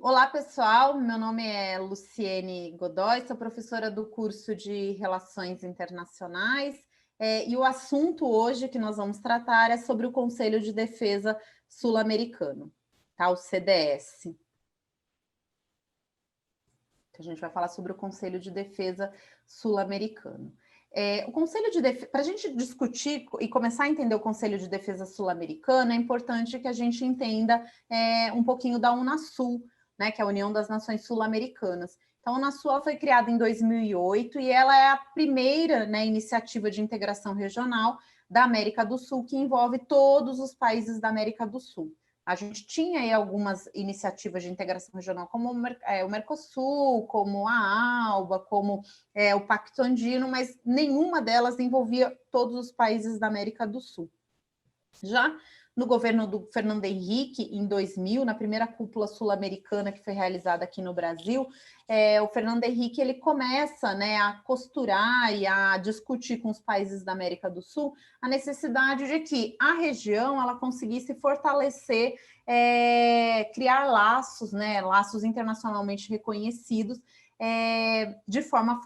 Olá, pessoal. Meu nome é Luciene Godoy, sou professora do curso de Relações Internacionais. E o assunto hoje que nós vamos tratar é sobre o Conselho de Defesa Sul-Americano, tá? O CDS. A gente vai falar sobre o Conselho de Defesa Sul-Americano. O Conselho de Defesa, para a gente discutir e começar a entender o Conselho de Defesa Sul-Americano, é importante que a gente entenda um pouquinho da Unasul, né, que é a União das Nações Sul-Americanas. Então, a Unasul foi criada em 2008 e ela é a primeira, né, iniciativa de integração regional da América do Sul que envolve todos os países da América do Sul. A gente tinha aí algumas iniciativas de integração regional, como o Mercosul, como a ALBA, como o Pacto Andino, mas nenhuma delas envolvia todos os países da América do Sul. Já no governo do Fernando Henrique, em 2000, na primeira cúpula sul-americana que foi realizada aqui no Brasil, o Fernando Henrique ele começa, né, a costurar e a discutir com os países da América do Sul a necessidade de que a região ela conseguisse fortalecer, criar laços, né, laços internacionalmente reconhecidos, de forma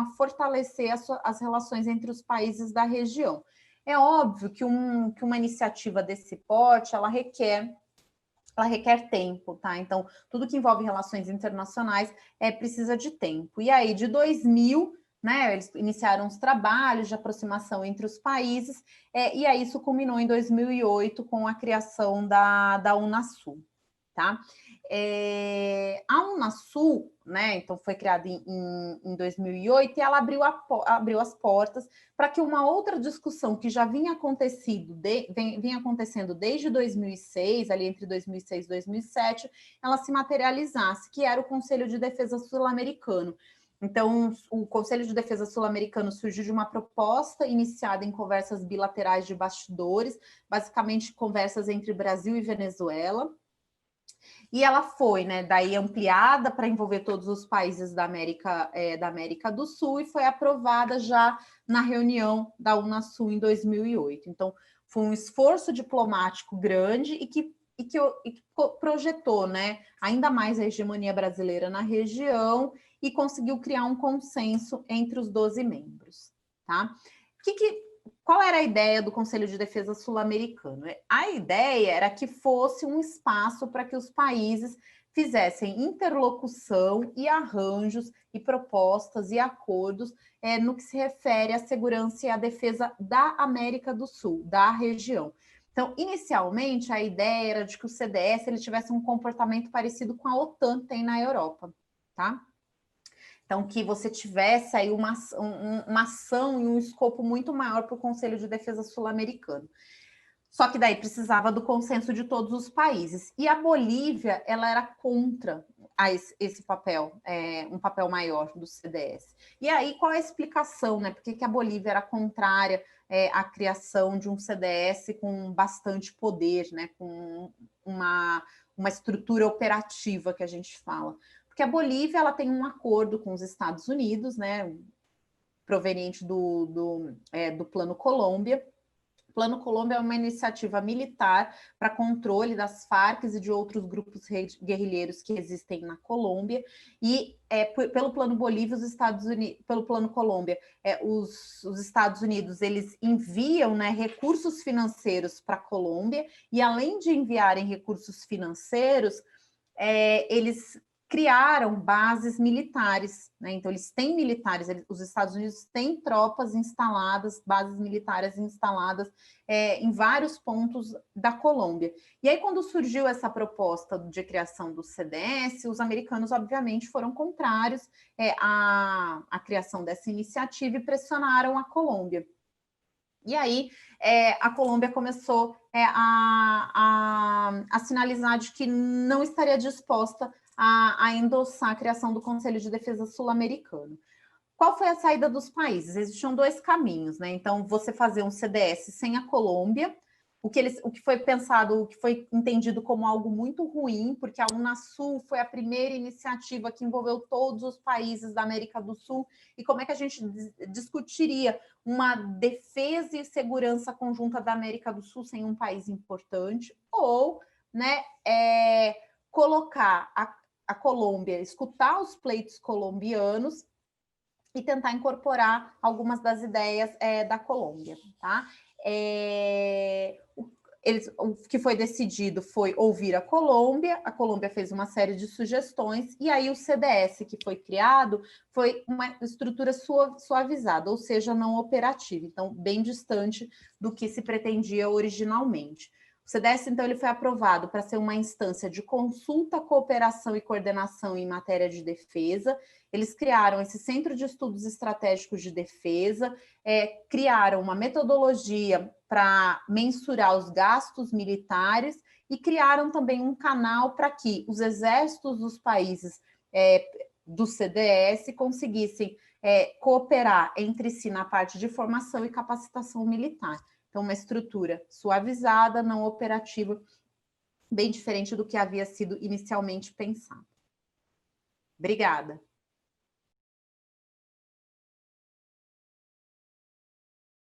a fortalecer as relações entre os países da região. É óbvio que uma iniciativa desse porte, ela requer tempo, tá? Então, tudo que envolve relações internacionais precisa de tempo. E aí, de 2000, né, eles iniciaram os trabalhos de aproximação entre os países, e aí isso culminou em 2008 com a criação da Unasul, tá? A Unasul, né, então foi criada em 2008 e ela abriu as portas para que uma outra discussão que já vinha acontecendo desde 2006, ali entre 2006 e 2007, ela se materializasse, que era o Conselho de Defesa Sul-Americano. Então, o Conselho de Defesa Sul-Americano surgiu de uma proposta iniciada em conversas bilaterais de bastidores, basicamente conversas entre Brasil e Venezuela. E ela foi, né, daí ampliada para envolver todos os países da América do Sul e foi aprovada já na reunião da Unasul em 2008. Então, foi um esforço diplomático grande e que projetou, né, ainda mais a hegemonia brasileira na região e conseguiu criar um consenso entre os 12 membros, tá? Qual era a ideia do Conselho de Defesa Sul-Americano? A ideia era que fosse um espaço para que os países fizessem interlocução e arranjos e propostas e acordos no que se refere à segurança e à defesa da América do Sul, da região. Então, inicialmente, a ideia era de que o CDS ele tivesse um comportamento parecido com a OTAN tem na Europa, tá? Então, que você tivesse aí uma ação e um escopo muito maior para o Conselho de Defesa Sul-Americano. Só que daí precisava do consenso de todos os países. E a Bolívia, ela era contra esse papel, um papel maior do CDS. E aí, qual é a explicação, né? Por que a Bolívia era contrária à criação de um CDS com bastante poder, né? Com uma estrutura operativa que a gente fala? Porque a Bolívia ela tem um acordo com os Estados Unidos, né, proveniente do Plano Colômbia. O Plano Colômbia é uma iniciativa militar para controle das Farc e de outros grupos guerrilheiros que existem na Colômbia. E pelo Plano Bolívia, pelo Plano Colômbia, os Estados Unidos eles enviam, né, recursos financeiros para a Colômbia e além de enviarem recursos financeiros, eles criaram bases militares, né? Então eles têm militares, os Estados Unidos têm tropas instaladas, bases militares instaladas em vários pontos da Colômbia. E aí quando surgiu essa proposta de criação do CDS, os americanos obviamente foram contrários à criação dessa iniciativa e pressionaram a Colômbia. E aí a Colômbia começou a sinalizar de que não estaria disposta a endossar a criação do Conselho de Defesa Sul-Americano. Qual foi a saída dos países? Existiam dois caminhos, né? Então, você fazer um CDS sem a Colômbia, o que foi pensado, o que foi entendido como algo muito ruim, porque a Unasul foi a primeira iniciativa que envolveu todos os países da América do Sul, e como é que a gente discutiria uma defesa e segurança conjunta da América do Sul sem um país importante, ou, né, colocar a Colômbia escutar os pleitos colombianos e tentar incorporar algumas das ideias da Colômbia, tá? O que foi decidido foi ouvir a Colômbia fez uma série de sugestões, e aí o CDS que foi criado foi uma estrutura suavizada, ou seja, não operativa, então bem distante do que se pretendia originalmente. O CDS, então, ele foi aprovado para ser uma instância de consulta, cooperação e coordenação em matéria de defesa. Eles criaram esse Centro de Estudos Estratégicos de Defesa, criaram uma metodologia para mensurar os gastos militares e criaram também um canal para que os exércitos dos países do CDS conseguissem cooperar entre si na parte de formação e capacitação militar. Então, uma estrutura suavizada, não operativa, bem diferente do que havia sido inicialmente pensado. Obrigada.